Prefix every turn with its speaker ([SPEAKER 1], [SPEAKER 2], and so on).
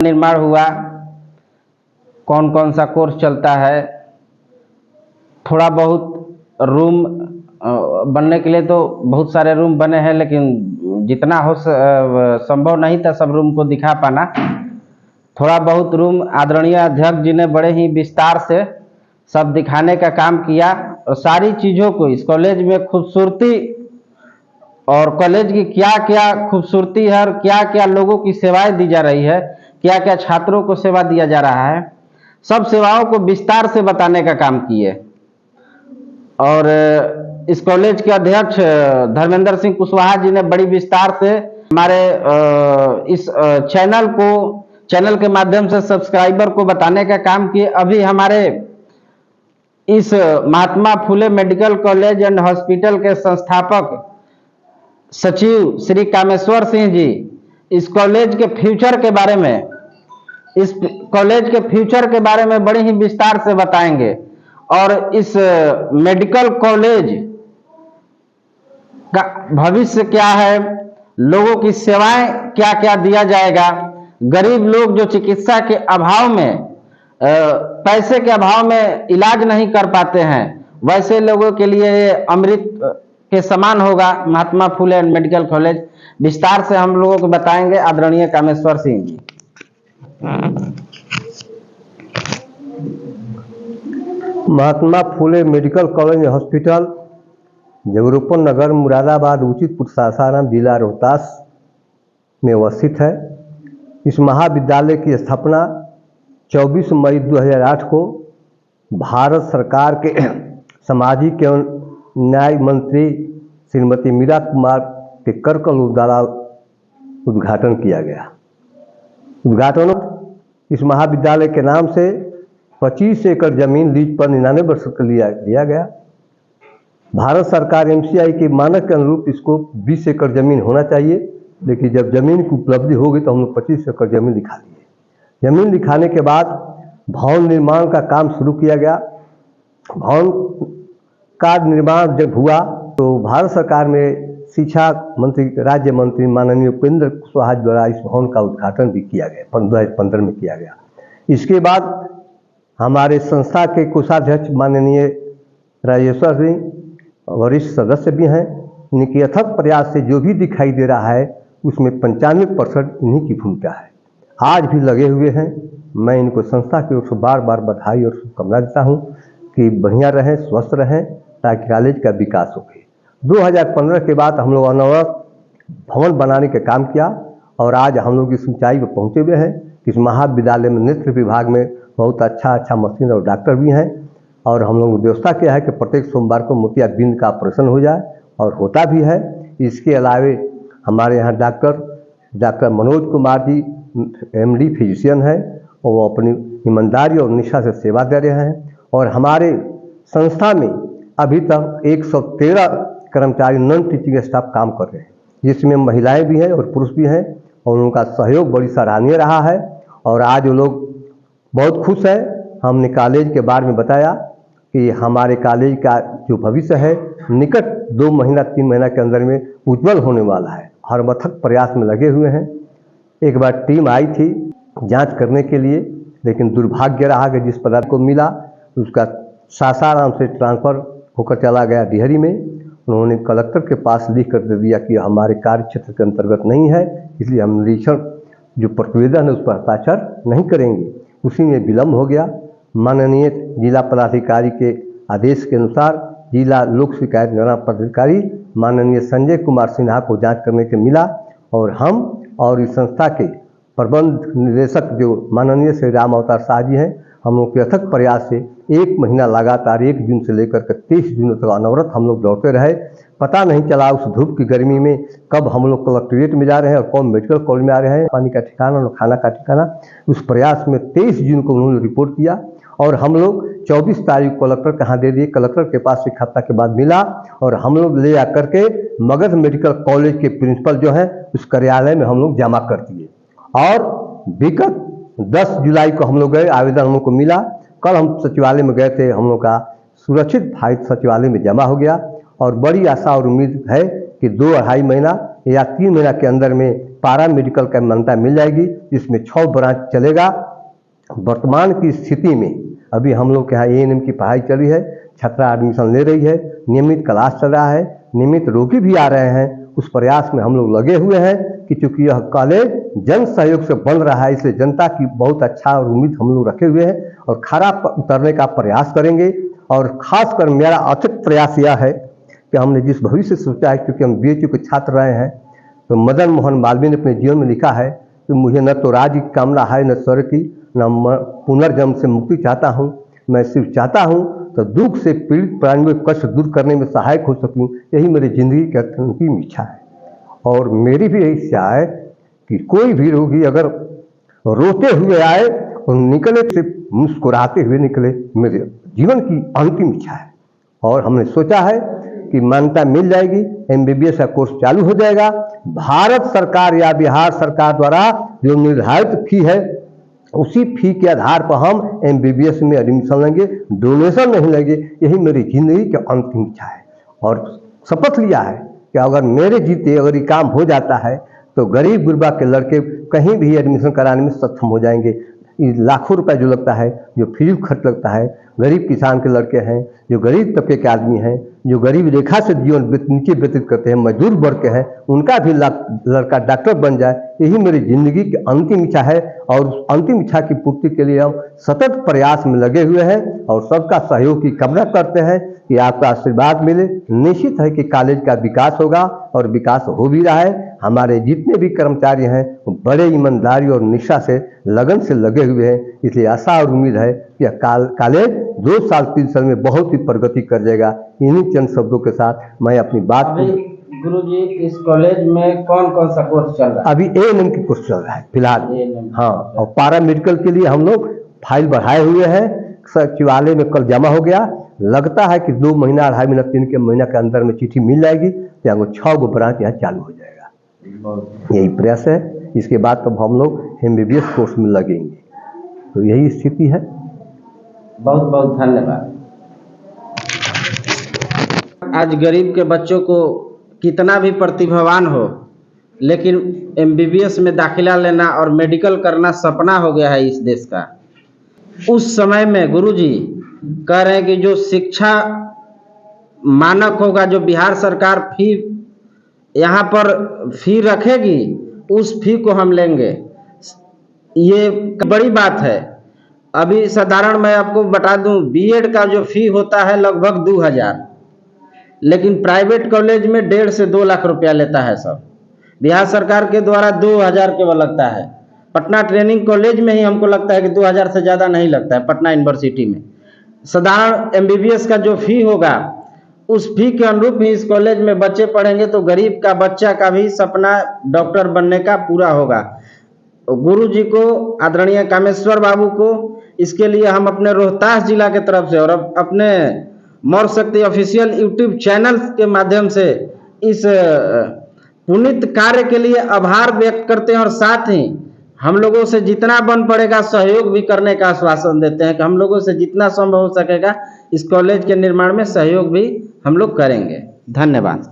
[SPEAKER 1] निर्माण हुआ, कौन कौन सा कोर्स चलता है, थोड़ा बहुत रूम बनने के लिए तो बहुत सारे रूम बने हैं, लेकिन जितना हो संभव नहीं था सब रूम को दिखा पाना। थोड़ा बहुत रूम आदरणीय अध्यक्ष जी ने बड़े ही विस्तार से सब दिखाने का काम किया और सारी चीज़ों को इस कॉलेज में खूबसूरती और कॉलेज की क्या क्या खूबसूरती है और क्या क्या लोगों की सेवाएं दी जा रही है, क्या क्या छात्रों को सेवा दिया जा रहा है, सब सेवाओं को विस्तार से बताने का काम किए। और इस कॉलेज के अध्यक्ष धर्मेंद्र सिंह कुशवाहा जी ने बड़ी विस्तार से हमारे इस चैनल के माध्यम से सब्सक्राइबर को बताने का काम किए। अभी हमारे इस Mahatma Phule medical college and hospital के संस्थापक सचिव श्री कामेश्वर सिंह जी इस कॉलेज के फ्यूचर के बारे में बड़े ही विस्तार से बताएंगे। और इस मेडिकल कॉलेज का भविष्य क्या है, लोगों की सेवाएं क्या क्या दिया जाएगा, गरीब लोग जो चिकित्सा के अभाव में पैसे के अभाव में इलाज नहीं कर पाते हैं, वैसे लोगों के लिए ये अमृत के समान होगा Mahatma Phule and medical college. विस्तार से हम लोगों को बताएंगे आदरणीय Kameshwar Singh ji.
[SPEAKER 2] Mahatma Phule medical college hospital जगरूपन नगर मुरादाबाद उचितपुर सासाराम जिला रोहतास में अवस्थित है। इस महाविद्यालय की स्थापना 24 मई 2008 को भारत सरकार के सामाजिक एवं न्याय मंत्री श्रीमती मीरा कुमार के करकल द्वारा उद्घाटन किया गया। उद्घाटन इस महाविद्यालय के नाम से 25 एकड़ जमीन लीज पर 99 वर्ष के लिए दिया गया। भारत सरकार MCI के मानक के अनुरूप इसको 20 एकड़ जमीन होना चाहिए, लेकिन जब जमीन की उपलब्धि होगी तो हम लोग 25 एकड़ जमीन लिखा दिए। जमीन लिखाने के बाद भवन निर्माण का काम शुरू किया गया। भवन का निर्माण जब हुआ तो भारत सरकार में शिक्षा मंत्री राज्य मंत्री माननीय उपेंद्र कुशवाहा द्वारा इस भवन का उद्घाटन भी किया गया, 2015 में किया गया। इसके बाद हमारे संस्था के कोषाध्यक्ष माननीय राजेश्वर सिंह वरिष्ठ सदस्य भी हैं। इनके अथक प्रयास से जो भी दिखाई दे रहा है उसमें 95% इन्हीं की भूमिका है। आज भी लगे हुए हैं। मैं इनको संस्था की ओर से बार बार बधाई और शुभकामना देता हूँ कि बढ़िया रहें, स्वस्थ रहें, ताकि कॉलेज का विकास हो। 2015 के बाद हम लोग अनवरत भवन बनाने का काम किया और आज हम लोग इस ऊंचाई पर पहुँचे हुए हैं। इस महाविद्यालय में नेत्र विभाग में बहुत अच्छा मशीन और डॉक्टर भी हैं और हम लोग व्यवस्था किया है कि प्रत्येक सोमवार को मोतियाबिंद का ऑपरेशन हो जाए और होता भी है। इसके अलावे हमारे यहाँ doctor Manoj Kumar ji MD physician है और वो अपनी ईमानदारी और निष्ठा से सेवा दे रहे हैं। और हमारे संस्था में अभी तक 113 कर्मचारी नॉन टीचिंग स्टाफ काम कर रहे हैं, जिसमें महिलाएं भी हैं और पुरुष भी हैं और उनका सहयोग बड़ी सराहनीय रहा है। और आज वो लोग बहुत खुश हैं। हमने कॉलेज के बारे में बताया कि हमारे कॉलेज का जो भविष्य है निकट 2 महीना 3 महीना के अंदर में उज्जवल होने वाला है। हर अथक प्रयास में लगे हुए हैं। एक बार टीम आई थी जांच करने के लिए, लेकिन दुर्भाग्य रहा कि जिस पदार्थ को मिला उसका सासाराम से ट्रांसफ़र होकर चला गया डिहरी में। उन्होंने कलेक्टर के पास लिख कर दे दिया कि हमारे कार्य क्षेत्र के अंतर्गत नहीं है, इसलिए हम निरीक्षण जो प्रतिवेदन है उस पर हस्ताक्षर नहीं करेंगे। उसी में विलम्ब हो गया। माननीय जिला पदाधिकारी के आदेश के अनुसार जिला लोक शिकायत निवारण पदाधिकारी माननीय संजय कुमार सिन्हा को जांच करने के मिला और हम और इस संस्था के प्रबंध निदेशक जो माननीय श्री राम अवतार शाह जी हैं, हम लोग के अथक प्रयास से 1 महीना लगातार 1 जून से लेकर के 23 जून तक अनवरत हम लोग दौड़ते रहे। पता नहीं चला उस धूप की गर्मी में कब हम लोग कलेक्ट्रेट में जा रहे हैं और कौन मेडिकल कॉलेज में आ रहे हैं। पानी का ठिकाना और खाना का ठिकाना। उस प्रयास में 23 जून को उन्होंने रिपोर्ट किया और हम लोग 24 तारीख को कलेक्टर कहाँ दे दिए। कलेक्टर के पास 1 हफ्ता के बाद मिला और हम लोग ले आकर के मगध मेडिकल कॉलेज के प्रिंसिपल जो है उस कार्यालय में हम लोग जमा कर दिए। और विगत 10 जुलाई को हम लोग गए, आवेदन हम लोग को मिला। कल हम सचिवालय में गए थे, हम लोग का सुरक्षित फाइल सचिवालय में जमा हो गया और बड़ी आशा और उम्मीद है कि 2-2.5 महीना या 3 महीना के अंदर में पारा मेडिकल का मान्यता मिल जाएगी, जिसमें 6 ब्रांच चलेगा। वर्तमान की स्थिति में अभी हम लोग के यहाँ ANM की पढ़ाई चल रही है, छात्रा एडमिशन ले रही है, नियमित क्लास चल रहा है, नियमित रोगी भी आ रहे हैं। उस प्रयास में हम लोग लगे हुए हैं कि चूंकि यह कॉलेज जन सहयोग से बन रहा है, इसलिए जनता की बहुत अच्छा और उम्मीद हम लोग रखे हुए हैं और खरा उतरने का प्रयास करेंगे। और खासकर मेरा अथक प्रयास यह है कि हमने जिस भविष्य सोचा है, क्योंकि हम BHU के छात्र रहे हैं, तो मदन मोहन मालवीय ने अपने जीवन में लिखा है कि मुझे न तो राज्य की कामना है, न स्वर्ग की, न पुनर्जन्म से मुक्ति चाहता हूँ। मैं सिर्फ चाहता हूँ तो दुख से पीड़ित प्राणियों के कष्ट दूर करने में सहायक हो सकूँ। यही मेरी जिंदगी की अंतिम इच्छा है। और मेरी भी यही इच्छा है कि कोई भी रोगी अगर रोते हुए आए और निकले सिर्फ मुस्कुराते हुए निकले, मेरे जीवन की अंतिम इच्छा है। और हमने सोचा है कि मान्यता मिल जाएगी, MBBS का कोर्स चालू हो जाएगा। भारत सरकार या बिहार सरकार द्वारा जो निर्धारित फी है, उसी फी के आधार पर हम MBBS में एडमिशन लेंगे, डोनेशन नहीं लेंगे। यही मेरी जिंदगी की अंतिम इच्छा है। और शपथ लिया है कि अगर मेरे जीते अगर ये काम हो जाता है तो गरीब गुरबा के लड़के कहीं भी एडमिशन कराने में सक्षम हो जाएंगे। लाखों रुपए जो लगता है, जो फ्री खर्च लगता है, गरीब किसान के लड़के हैं, जो गरीब तबके के आदमी हैं, जो गरीब रेखा से जीवन नीचे व्यतीत करते हैं, मजदूर वर्ग के हैं, उनका भी लड़का डॉक्टर बन जाए। यही मेरी जिंदगी की अंतिम इच्छा है। और उस अंतिम इच्छा की पूर्ति के लिए हम सतत प्रयास में लगे हुए हैं और सबका सहयोग की कामना करते हैं कि आपका आशीर्वाद मिले। निश्चित है कि कॉलेज का विकास होगा और विकास हो भी रहा है। हमारे जितने भी कर्मचारी हैं वो बड़े ईमानदारी और निष्ठा से लगन से लगे हुए हैं। इसलिए आशा और उम्मीद है कि कॉलेज 2 साल 3 साल में बहुत ही प्रगति कर जाएगा। इन्हीं चंद शब्दों के साथ मैं अपनी बात
[SPEAKER 1] गुरुजी, इस कॉलेज में कौन कौन सा कोर्स चल रहा है?
[SPEAKER 2] अभी ANM की कोर्स चल रहा है फिलहाल। हाँ, और पारा मेडिकल के लिए हम लोग फाइल बढ़ाए हुए हैं। सचिवालय में कल जमा हो गया। लगता है कि 2 महीना 2.5 महीना 3 के महीना के अंदर में चिट्ठी मिल जाएगी, तो 6 ब्रांच यहाँ चालू हो जाएगा। यही प्रयास है। इसके बाद तब हम लोग MBBS कोर्स में लगेंगे। तो यही स्थिति है।
[SPEAKER 1] बहुत बहुत धन्यवाद। आज गरीब के बच्चों को कितना भी प्रतिभावान हो, लेकिन MBBS में दाखिला लेना और मेडिकल करना सपना हो गया है इस देश का। उस समय में गुरुजी कह रहे हैं कि जो शिक्षा मानक होगा, जो बिहार सरकार फी यहाँ पर फी रखेगी, उस फी को हम लेंगे। ये बड़ी बात है। अभी साधारण मैं आपको बता दूं, B.Ed का जो फी होता है लगभग 2000, लेकिन प्राइवेट कॉलेज में 1.5 से 2 लाख रुपया लेता है सब। बिहार सरकार के द्वारा 2000 केवल लगता है। पटना ट्रेनिंग कॉलेज में ही हमको लगता है कि 2000 से ज़्यादा नहीं लगता है। पटना यूनिवर्सिटी में साधारण MBBS का जो फी होगा, उस फी के अनुरूप ही इस कॉलेज में बच्चे पढ़ेंगे, तो गरीब का बच्चा का भी सपना डॉक्टर बनने का पूरा होगा। गुरु जी को, आदरणीय कामेश्वर बाबू को, इसके लिए हम अपने रोहतास जिला के तरफ से और अपने मौर्य शक्ति ऑफिशियल YouTube चैनल के माध्यम से इस पुनीत कार्य के लिए आभार व्यक्त करते हैं। और साथ ही हम लोगों से जितना बन पड़ेगा सहयोग भी करने का आश्वासन देते हैं कि हम लोगों से जितना संभव हो सकेगा इस कॉलेज के निर्माण में सहयोग भी हम लोग करेंगे। धन्यवाद।